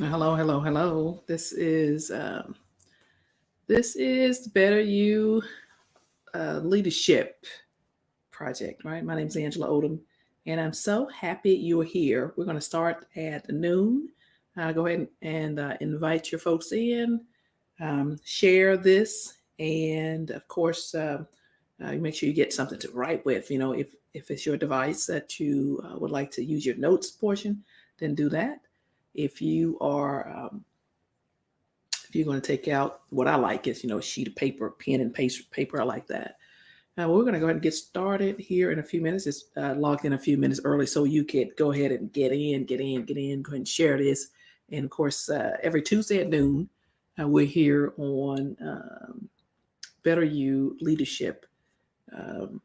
Hello, hello, hello. This is Better You Leadership Project, right? My name is Angela Odom, and I'm so happy you're here. We're going to start at noon. Go ahead and invite your folks in, share this, and of course, make sure you get something to write with. If it's your device that you would like to use your notes portion, then do that. If you are if you're going to take out what I like is, a sheet of paper, pen and paper. I like that. Now we're going to go ahead and get started here in a few minutes. Just logged in a few minutes early so you could go ahead and Go ahead and share this. And of course, every Tuesday at noon, we're here on Better You Leadership um,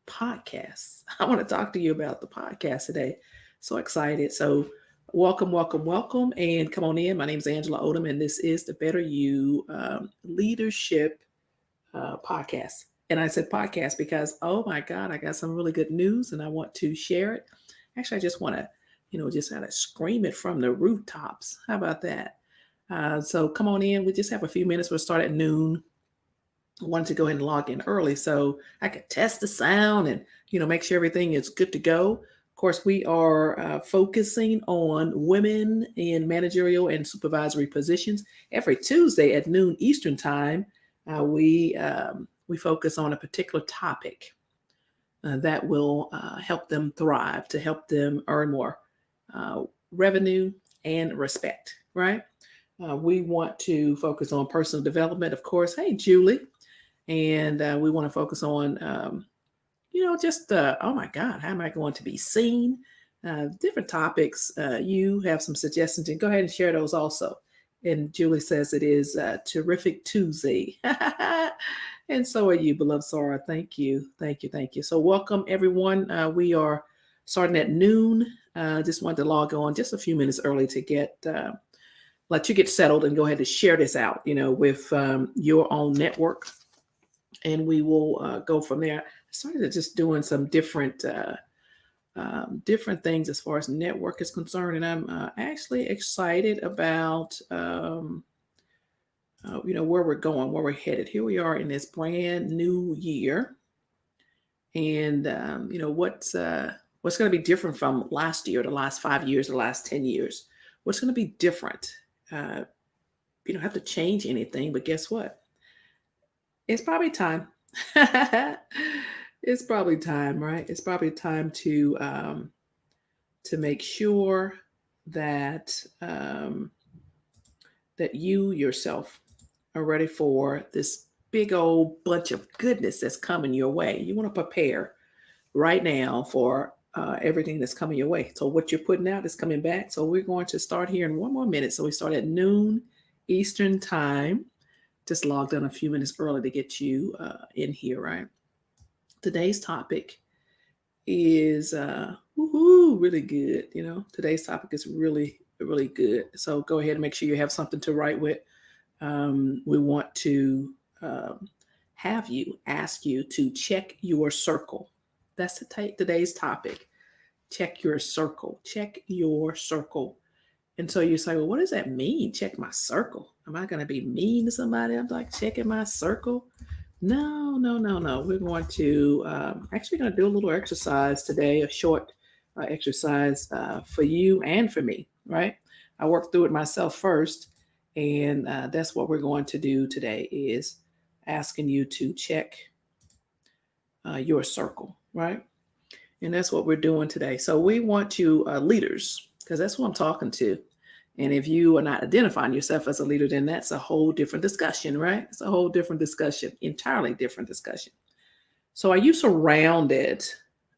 podcasts. I want to talk to you about the podcast today. So excited. So welcome, welcome, welcome. And come on in. My name is Angela Odom, and this is the Better You Leadership podcast. And I said podcast because, oh my God, I got some really good news and I want to share it. Actually, I just want to, just kind of scream it from the rooftops. How about that? So come on in. We just have a few minutes. We'll start at noon. I wanted to go ahead and log in early so I could test the sound and make sure everything is good to go. Of course, we are focusing on women in managerial and supervisory positions. Every Tuesday at noon Eastern time, we focus on a particular topic that will help them thrive, to help them earn more revenue and respect. Right? We want to focus on personal development, of course. Hey, Julie. And we want to focus on, oh my God, how am I going to be seen? Different topics. You have some suggestions, and go ahead and share those also. And Julie says it is Terrific Tuesday. And so are you, beloved Sarah. Thank you. Thank you. Thank you. So, welcome, everyone. We are starting at noon. Just wanted to log on just a few minutes early to let you get settled and go ahead and share this out, with your own network, and we will go from there. I started just doing some different things as far as network is concerned, and I'm actually excited about where we're going, where we're headed. Here we are in this brand new year, and what's going to be different from last year, the last 5 years, the last 10 years. What's going to be different? You don't have to change anything, but guess what? It's probably time. It's probably time, right? It's probably time to make sure that that you yourself are ready for this big old bunch of goodness that's coming your way. You want to prepare right now for everything that's coming your way. So what you're putting out is coming back. So we're going to start here in one more minute. So we start at noon Eastern time. Just logged on a few minutes early to get you in here, right? Today's topic is really good. Today's topic is really, really good. So go ahead and make sure you have something to write with. We want to ask you to check your circle. That's today's topic. Check your circle. Check your circle. And so you say, well, what does that mean? Check my circle. Am I going to be mean to somebody? I'm like, checking my circle? No, no, no, no. We're going to actually going to do a little exercise today, a short exercise for you and for me, right? I worked through it myself first. And that's what we're going to do today is asking you to check your circle, right? And that's what we're doing today. So we want you leaders, because that's who I'm talking to. And if you are not identifying yourself as a leader, then that's a whole different discussion, right? It's a whole different discussion, entirely different discussion. So are you surrounded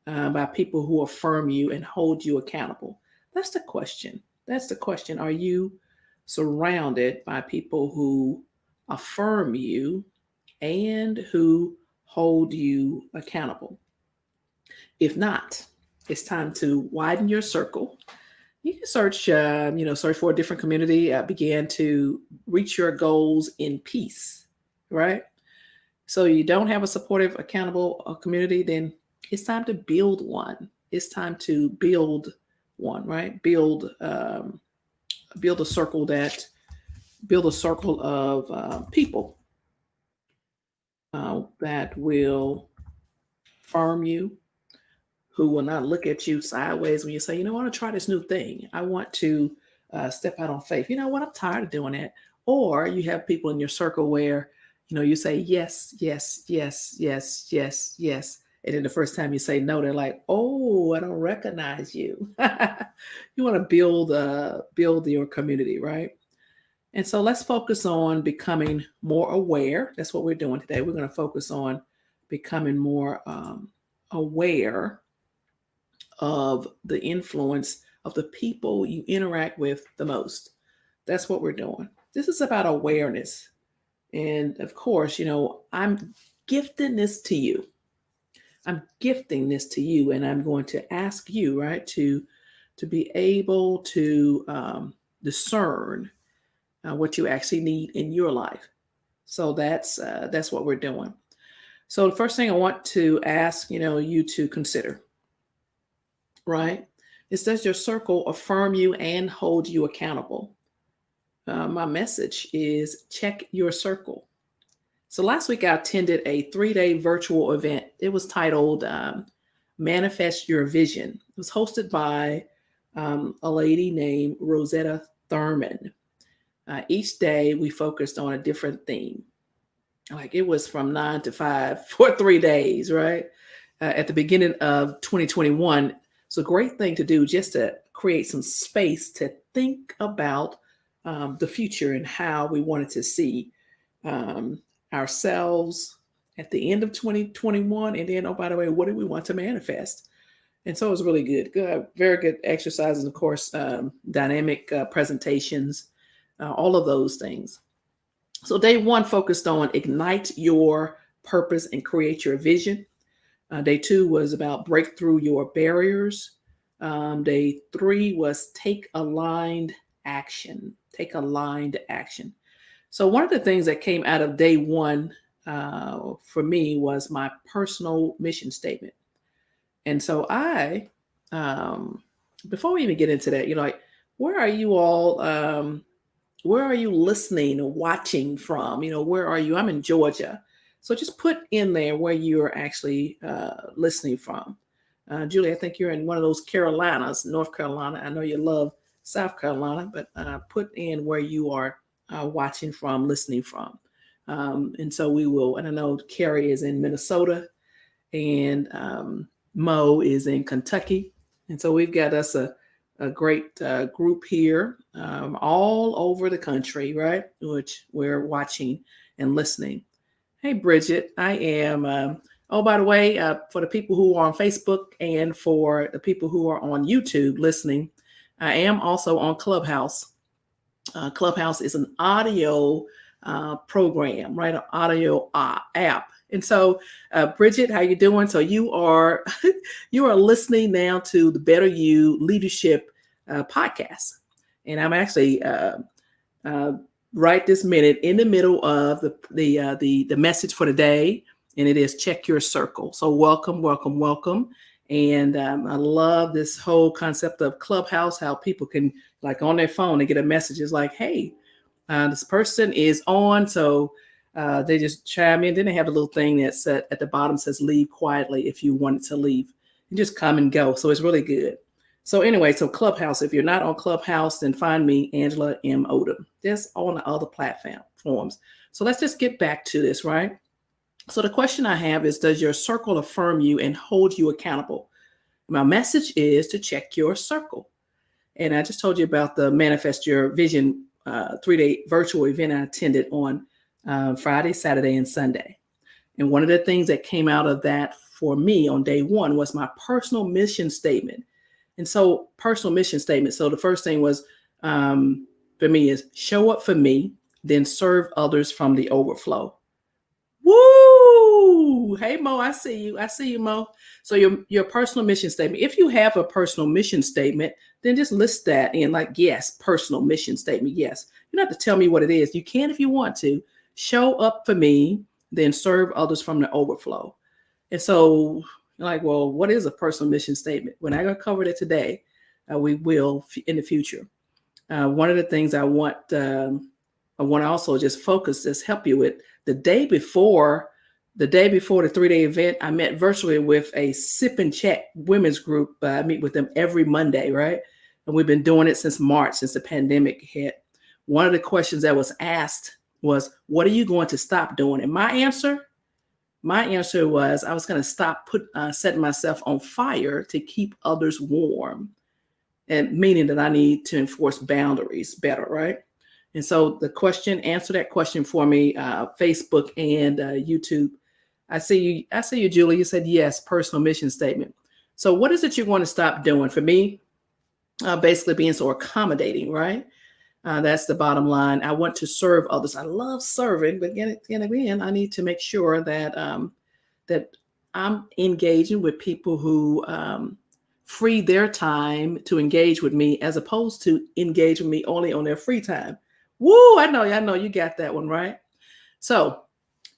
by people who affirm you and hold you accountable? That's the question. That's the question. Are you surrounded by people who affirm you and who hold you accountable? If not, it's time to widen your circle. You can search for a different community. Begin to reach your goals in peace, right? So you don't have a supportive, accountable community, then it's time to build one. It's time to build one, right? Build. build a circle of people that will affirm you, who will not look at you sideways when you say, I want to try this new thing. I want to step out on faith. You know what? I'm tired of doing that. Or you have people in your circle where, you say yes, yes, yes, yes, yes, yes. And then the first time you say no, they're like, oh, I don't recognize you. You want to build your community, right? And so let's focus on becoming more aware. That's what we're doing today. We're going to focus on becoming more aware of the influence of the people you interact with the most. That's what we're doing. This is about awareness. And of course, I'm gifting this to you. I'm gifting this to you, and I'm going to ask you, right, to be able to discern what you actually need in your life. So that's what we're doing. So the first thing I want to ask, you to consider, right, is, does your circle affirm you and hold you accountable? My message is check your circle. So last week I attended a 3-day virtual event. It was titled Manifest Your Vision. It was hosted by a lady named Rosetta Thurman. Each day we focused on a different theme. Like, it was from 9 to 5 for 3 days, right? At the beginning of 2021. It's a great thing to do, just to create some space to think about the future and how we wanted to see ourselves at the end of 2021. And then, oh, by the way, what do we want to manifest? And so it was really good, very good exercises, of course, dynamic presentations, all of those things. So day 1 focused on ignite your purpose and create your vision. Day 2 was about break through your barriers. Day 3 was take aligned action. Take aligned action. So one of the things that came out of day 1 for me was my personal mission statement. And so I, before we even get into that, like, where are you all? Where are you listening or watching from? Where are you? I'm in Georgia. So just put in there where you're actually listening from. Julie, I think you're in one of those Carolinas, North Carolina. I know you love South Carolina, but put in where you are watching from, listening from. And so we will, and I know Carrie is in Minnesota, and Mo is in Kentucky. And so we've got us a great group here all over the country, right? Which we're watching and listening. Hey, Bridget, I am, oh, by the way, for the people who are on Facebook and for the people who are on YouTube listening, I am also on Clubhouse. Clubhouse is an audio program, right? An audio app. And so, Bridget, how you doing? So you are listening now to the Better You Leadership podcast, and I'm actually right this minute in the middle of the message for the day, and it is check your circle. So welcome, welcome, welcome. And I love this whole concept of Clubhouse, how people can, like, on their phone, they get a message. It's like, hey, this person is on. So they just chime in. Then they have a little thing that's at the bottom says leave quietly if you wanted to leave. And just come and go. So it's really good. So anyway, so Clubhouse, if you're not on Clubhouse, then find me, Angela M. Odom. That's on the other platforms. So let's just get back to this, right? So the question I have is, does your circle affirm you and hold you accountable? My message is to check your circle. And I just told you about the Manifest Your Vision 3-day virtual event I attended on Friday, Saturday, and Sunday. And one of the things that came out of that for me on day 1 was my personal mission statement. And so personal mission statement. So the first thing was for me is show up for me, then serve others from the overflow. Woo! Hey, Mo, I see you. I see you, Mo. So your personal mission statement. If you have a personal mission statement, then just list that in, like, yes, personal mission statement. Yes. You don't have to tell me what it is. You can if you want to. Show up for me, then serve others from the overflow. And so you're like, well, what is a personal mission statement? We're not going to cover that today. We will in the future. One of the things I want to also just focus this, help you with the day before the 3-day event, I met virtually with a sip and chat women's group. I meet with them every Monday, right? And we've been doing it since March, since the pandemic hit. One of the questions that was asked was, what are you going to stop doing? And my answer was I was going to stop setting myself on fire to keep others warm, and meaning that I need to enforce boundaries better, right? And so answer that question for me, Facebook and YouTube. I see you, Julie. You said yes, personal mission statement. So what is it you want to stop doing? For me, basically being so accommodating, right? That's the bottom line. I want to serve others. I love serving, but again, I need to make sure that that I'm engaging with people who free their time to engage with me, as opposed to engage with me only on their free time. Woo! I know you got that one right. So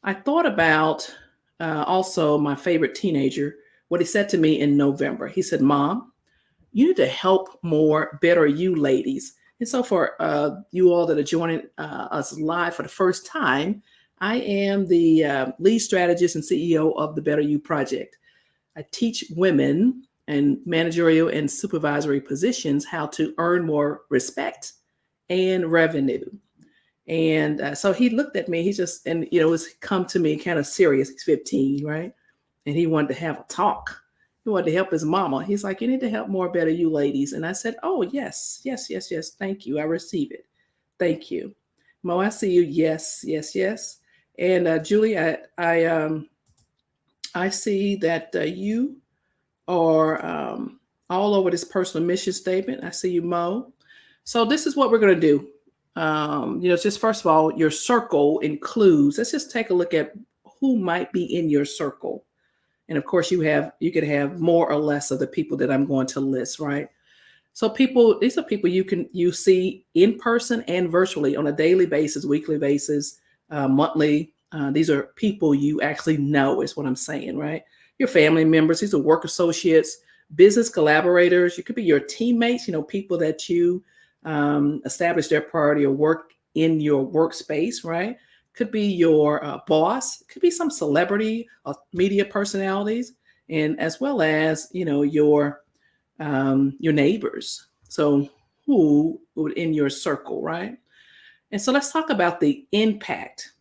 I thought about also my favorite teenager, what he said to me in November. He said, "Mom, you need to help more better you ladies." And so for you all that are joining us live for the first time, I am the lead strategist and CEO of the Better You Project. I teach women in managerial and supervisory positions how to earn more respect and revenue. And so he looked at me, it was come to me kind of serious. He's 15, right? And he wanted to have a talk. He wanted to help his mama. He's like, "You need to help more better you ladies." And I said, "Oh, yes. Thank you. I receive it. Thank you. Mo, I see you. Yes. And Julie, I see that you are all over this personal mission statement. I see you, Mo. So this is what we're going to do. Just first of all, your circle includes, let's just take a look at who might be in your circle. And of course you could have more or less of the people that I'm going to list, right? So these are people you see in person and virtually on a daily basis, weekly basis, monthly. These are people you actually know, is what I'm saying, right? Your family members, these are work associates, business collaborators. You could be your teammates, people that you establish their priority or work in your workspace, right? Could be your boss, could be some celebrity or media personalities, and as well as your neighbors. So who would in your circle, right? And so let's talk about the impact.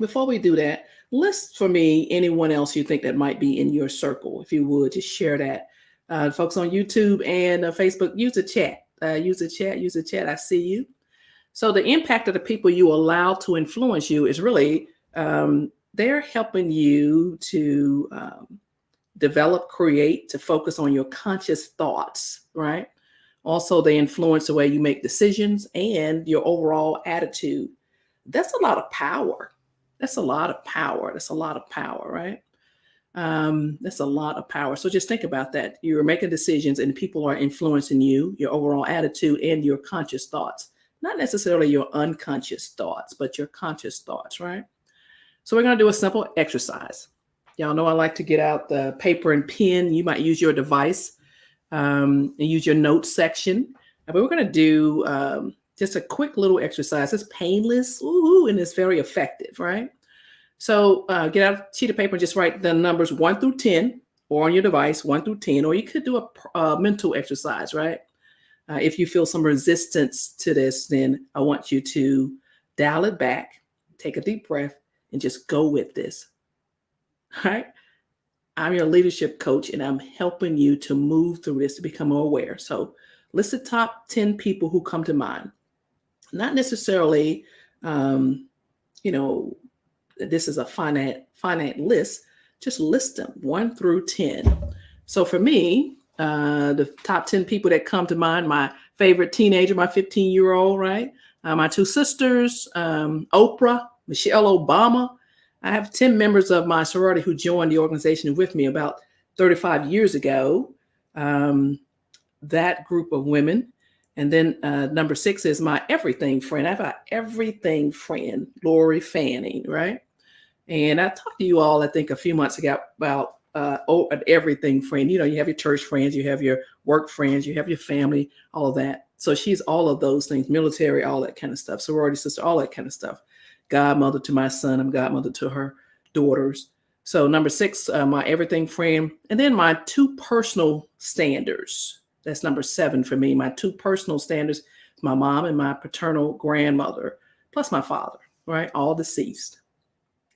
Before we do that, list for me anyone else you think that might be in your circle. If you would, just share that. Folks on YouTube and Facebook, use the chat. Use the chat. I see you. So the impact of the people you allow to influence you is really, they're helping you to develop, create, to focus on your conscious thoughts, right? Also, they influence the way you make decisions and your overall attitude. That's a lot of power. That's a lot of power, right? That's a lot of power. So just think about that. You're making decisions and people are influencing you, your overall attitude and your conscious thoughts. Not necessarily your unconscious thoughts, but your conscious thoughts, right? So we're going to do a simple exercise. Y'all know I like to get out the paper and pen. You might use your device and use your notes section. But we're going to do just a quick little exercise. It's painless, and it's very effective, right? So get out a sheet of paper and just write the numbers 1 through 10, or on your device 1 through 10, or you could do a mental exercise, right? If you feel some resistance to this, then I want you to dial it back, take a deep breath, and just go with this. All right? I'm your leadership coach, and I'm helping you to move through this to become more aware. So list the top 10 people who come to mind. Not necessarily, this is a finite list. Just list them 1 through 10. So for me, the top 10 people that come to mind, my favorite teenager, my 15-year-old, right? My 2 sisters, Oprah, Michelle Obama. I have 10 members of my sorority who joined the organization with me about 35 years ago. That group of women. And then number 6 is my everything friend. I have an everything friend, Lori Fanning, right? And I talked to you all, I think, a few months ago about an everything friend. You have your church friends, you have your work friends, you have your family, all of that. So she's all of those things, military, all that kind of stuff, sorority sister, all that kind of stuff. Godmother to my son, I'm godmother to her daughters. So number 6, my everything friend. And then my 2 personal standards. That's number 7 for me. My 2 personal standards, my mom and my paternal grandmother, plus my father, right? All deceased.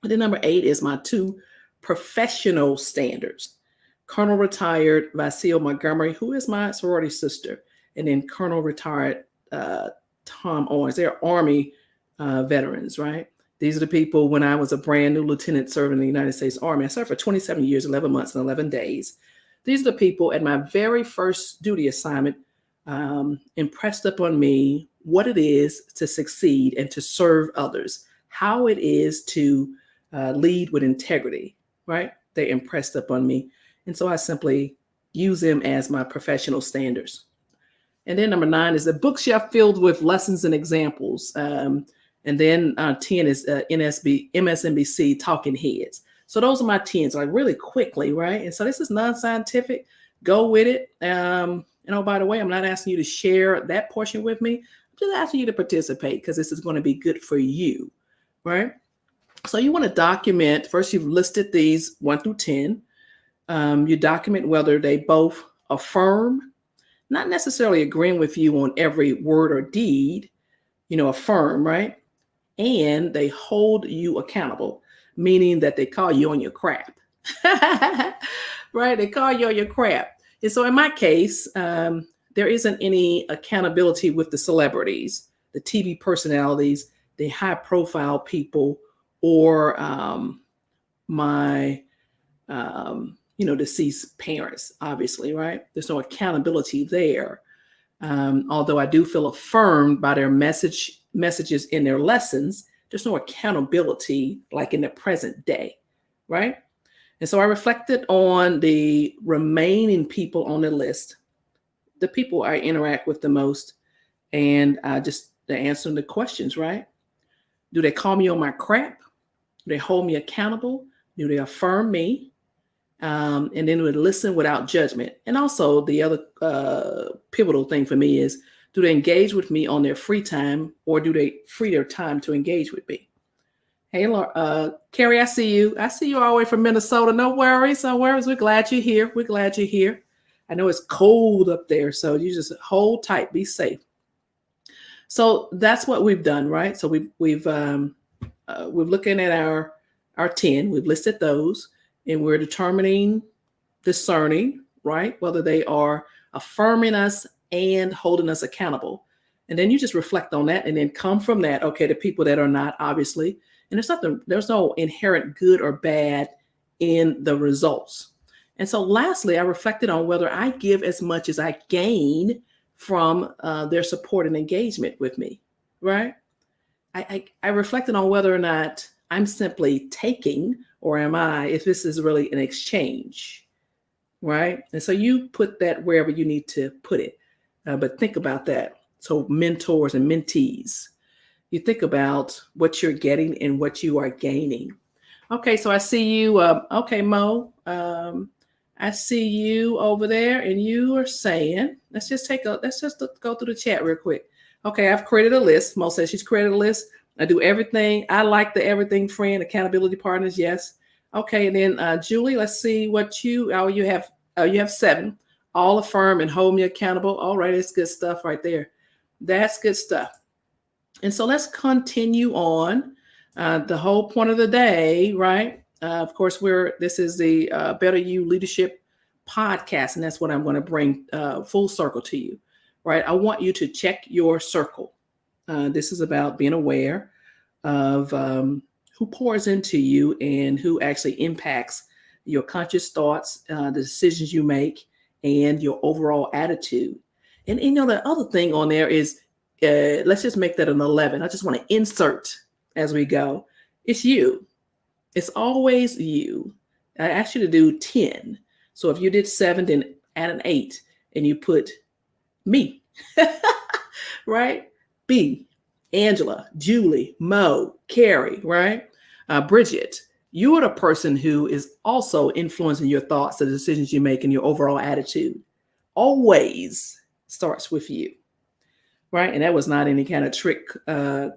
And then number 8 is my 2 professional standards. Colonel retired Vasile Montgomery, who is my sorority sister, and then Colonel retired Tom Owens. They're Army veterans, right? These are the people when I was a brand new lieutenant serving in the United States Army. I served for 27 years, 11 months, and 11 days. These are the people at my very first duty assignment impressed upon me what it is to succeed and to serve others, how it is to lead with integrity, right? They impressed upon me. And so I simply use them as my professional standards. And then number 9 is a bookshelf filled with lessons and examples. And then 10 is MSNBC Talking Heads. So those are my 10s, like really quickly, right? And so this is non-scientific. Go with it. And oh, by the way, I'm not asking you to share that portion with me. I'm just asking you to participate because this is going to be good for you, right? So you want to document, first you've listed these 1 through 10. You document whether they both affirm, not necessarily agreeing with you on every word or deed, affirm, right? And they hold you accountable, meaning that they call you on your crap, right? They call you on your crap. And so in my case, there isn't any accountability with the celebrities, the TV personalities, the high profile people, or my, deceased parents, obviously, right? There's no accountability there. Although I do feel affirmed by their messages in their lessons, there's no accountability like in the present day, right? And so I reflected on the remaining people on the list, the people I interact with the most, and I just answer the questions, right? Do they call me on my crap? Do they hold me accountable? Do they affirm me? And then would listen without judgment. And also the other pivotal thing for me is, do they engage with me on their free time, or do they free their time to engage with me? Hey, Carrie, I see you. I see you all the way from Minnesota. No worries. No worries. We're glad you're here. We're glad you're here. I know it's cold up there, so you just hold tight. Be safe. So that's what we've done, right? So we're looking at our 10. We've listed those. And we're discerning, right? Whether they are affirming us and holding us accountable. And then you just reflect on that and then come from that. Okay, the people that are not, obviously. And there's no inherent good or bad in the results. And so lastly, I reflected on whether I give as much as I gain from their support and engagement with me, right? I reflected on whether or not I'm simply taking, or if this is really an exchange, right? And so you put that wherever you need to put it. But think about that. So mentors and mentees, you think about what you're getting and what you are gaining. Okay, so I see you. Okay, Mo, I see you over there, and you are saying, let's just go through the chat real quick. Okay, I've created a list. Mo says she's created a list. I do everything. I like the everything friend, accountability partners. Yes. Okay. And then Julie, let's see what you have 7. All affirm and hold me accountable. All right. It's good stuff right there. That's good stuff. And so let's continue on the whole point of the day, right? Of course, this is the Better You Leadership podcast, and that's what I'm going to bring full circle to you, right? I want you to check your circle. This is about being aware of who pours into you and who actually impacts your conscious thoughts, the decisions you make, and your overall attitude. And the other thing on there is, let's just make that an 11. I just want to insert as we go. It's you. It's always you. I asked you to do 10. So if you did 7, then add an 8 and you put me, right? B, Angela, Julie, Mo, Carrie, right? Bridget, you are the person who is also influencing your thoughts, the decisions you make, and your overall attitude. Always starts with you. right? And that was not any kind of trick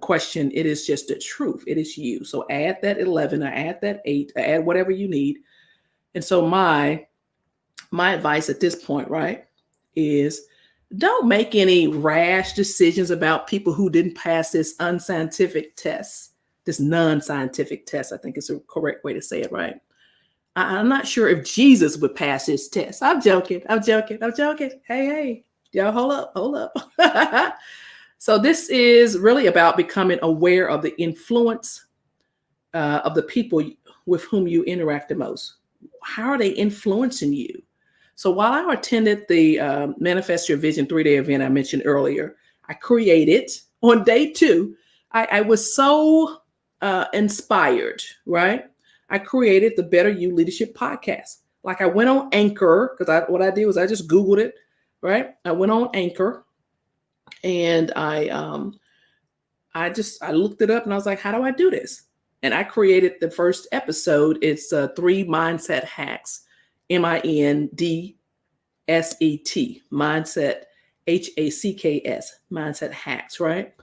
question. It is just the truth. It is you. So add that 11, I add that 8, I add whatever you need. And so my advice at this point, right, is don't make any rash decisions about people who didn't pass this unscientific test, this non-scientific test, I think is the correct way to say it, right? I'm not sure if Jesus would pass this test. I'm joking. I'm joking. I'm joking. Hey, hey, y'all, hold up, hold up. So this is really about becoming aware of the influence of the people with whom you interact the most. How are they influencing you? So while I attended the Manifest Your Vision 3-day event I mentioned earlier, I created on day 2. I was so inspired, right? I created the Better You Leadership Podcast. Like I went on Anchor because what I did was I just Googled it, right? I went on Anchor and I looked it up and I was like, how do I do this? And I created the first episode. It's 3 mindset hacks, MINDSET, mindset, HACKS, mindset hacks, right?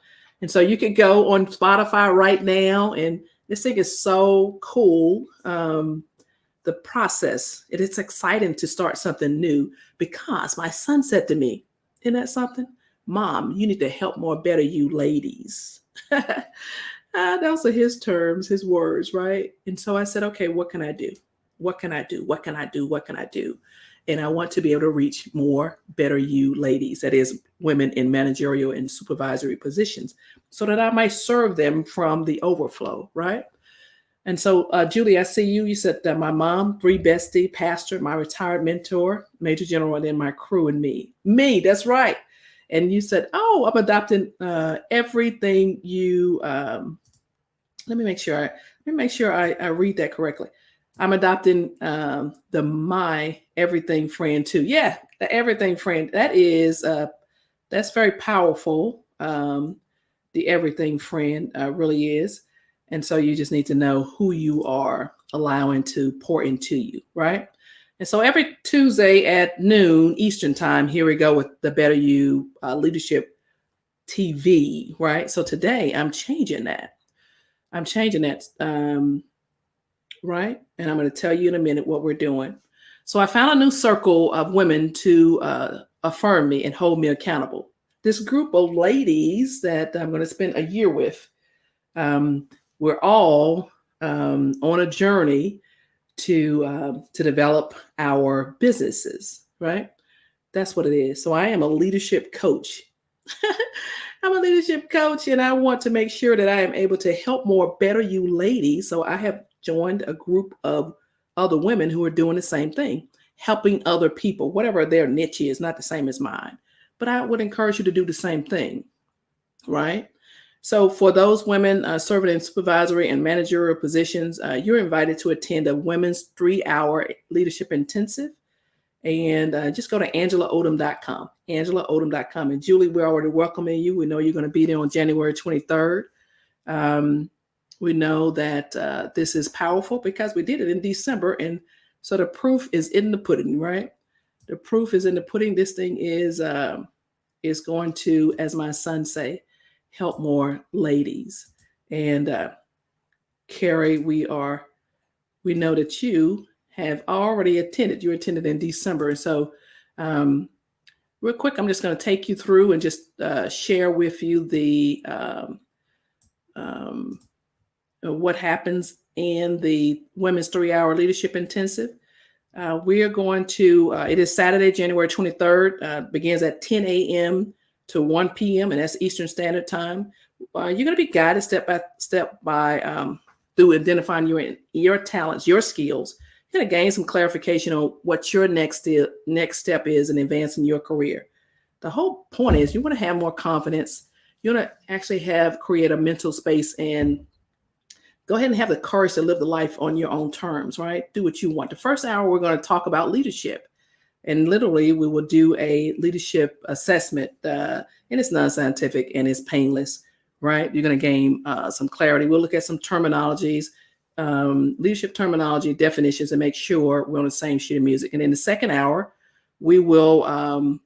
And so you could go on Spotify right now, and this thing is so cool. The process, it is exciting to start something new because my son said to me, isn't that something? Mom, you need to help more better you ladies. Those are his terms, his words, right? And so I said, okay, what can I do? What can I do? What can I do? What can I do? And I want to be able to reach more better you ladies, that is, women in managerial and supervisory positions, so that I might serve them from the overflow, right? And so, Julie, I see you. You said that my mom, 3 bestie, pastor, my retired mentor, major general, and then my crew and me. Me, that's right. And you said, oh, I'm adopting everything you. Let me make sure I read that correctly. I'm adopting the my everything friend too. Yeah, the everything friend. That is that's very powerful. The everything friend really is. And so you just need to know who you are allowing to pour into you, right? And so every Tuesday at noon Eastern time, here we go with the Better You Leadership TV, right? So today I'm changing that. Right? And I'm going to tell you in a minute what we're doing. So I found a new circle of women to affirm me and hold me accountable. This group of ladies that I'm going to spend a year with, we're all on a journey to develop our businesses, right? That's what it is. So I am a leadership coach. I'm a leadership coach, and I want to make sure that I am able to help more better you ladies. So I have joined a group of other women who are doing the same thing, helping other people, whatever their niche is, not the same as mine. But I would encourage you to do the same thing, right? So for those women serving in supervisory and managerial positions, you're invited to attend a women's 3-hour leadership intensive. And just go to angelaodom.com, angelaodom.com. And Julie, we're already welcoming you. We know you're going to be there on January 23rd. We know that this is powerful because we did it in December. And so the proof is in the pudding, right? The proof is in the pudding. This thing is going to, as my son say, help more ladies. And Carrie, we know that you have already attended. You attended in December. And so real quick, I'm just going to take you through and just share with you the what happens in the Women's 3-Hour Leadership Intensive. We are going to, it is Saturday, January 23rd, begins at 10 a.m. to 1 p.m. and that's Eastern Standard Time. You're going to be guided step by step by through identifying your talents, your skills. You're going to gain some clarification on what your next step is in advancing your career. The whole point is you want to have more confidence. You want to actually create a mental space and go ahead and have the courage to live the life on your own terms, right? Do what you want. The first hour, we're going to talk about leadership. And literally, we will do a leadership assessment. And it's non-scientific and it's painless, right? You're going to gain some clarity. We'll look at some terminologies, leadership terminology, definitions, and make sure we're on the same sheet of music. And in the second hour, we will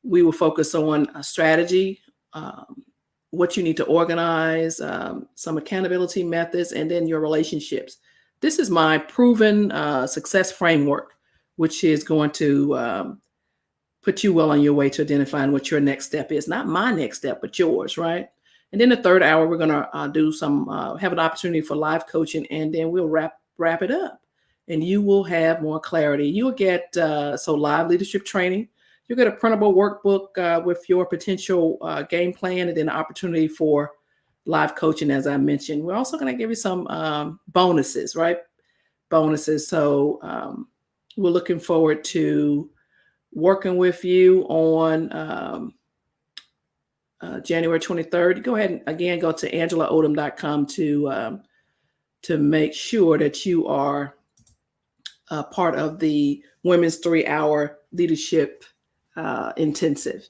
We will focus on a strategy, what you need to organize, some accountability methods, and then your relationships. This is my proven success framework, which is going to put you well on your way to identifying what your next step is. Not my next step, but yours, right? And then the third hour, we're going to do have an opportunity for live coaching, and then we'll wrap it up. And you will have more clarity. You'll get live leadership training. You'll get a printable workbook with your potential game plan, and then an opportunity for live coaching, as I mentioned. We're also going to give you some bonuses, right? Bonuses. So we're looking forward to working with you on January 23rd. Go ahead and again go to angelaodom.com to make sure that you are part of the Women's 3-Hour Leadership Intensive.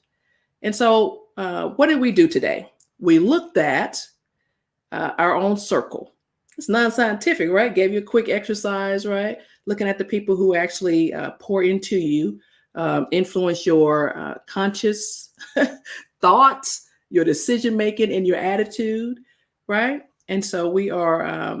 And so what did we do today? We looked at our own circle. It's non-scientific, right? Gave you a quick exercise, right? Looking at the people who actually pour into you, influence your conscious thoughts, your decision-making, and your attitude, right? And so we are,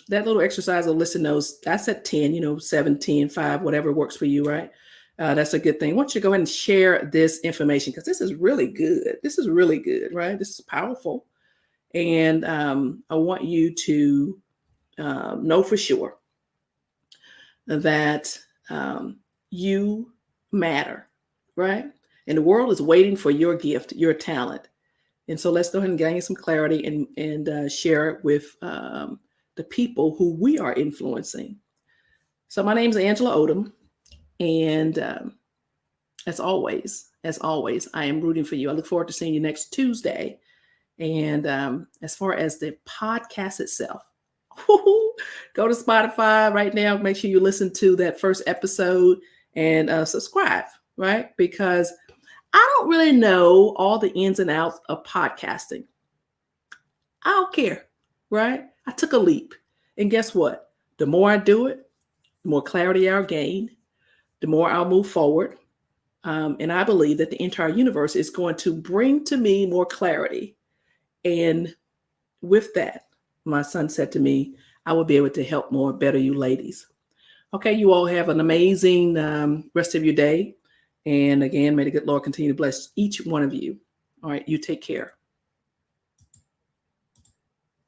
that little exercise of listen those, that's at 10, 7, 10, 5, whatever works for you, right? That's a good thing. I want you to go ahead and share this information because this is really good. This is really good, right? This is powerful. And I want you to know for sure that you matter, right? And the world is waiting for your gift, your talent. And so let's go ahead and gain some clarity and share it with the people who we are influencing. So my name is Angela Odom. And as always, I am rooting for you. I look forward to seeing you next Tuesday. And as far as the podcast itself, go to Spotify right now. Make sure you listen to that first episode and subscribe, right? Because I don't really know all the ins and outs of podcasting. I don't care, right? I took a leap. And guess what? The more I do it, the more clarity I'll gain, the more I'll move forward. And I believe that the entire universe is going to bring to me more clarity. And with that, my son said to me, I will be able to help more better you ladies. Okay, you all have an amazing rest of your day. And again, may the good Lord continue to bless each one of you. All right, you take care.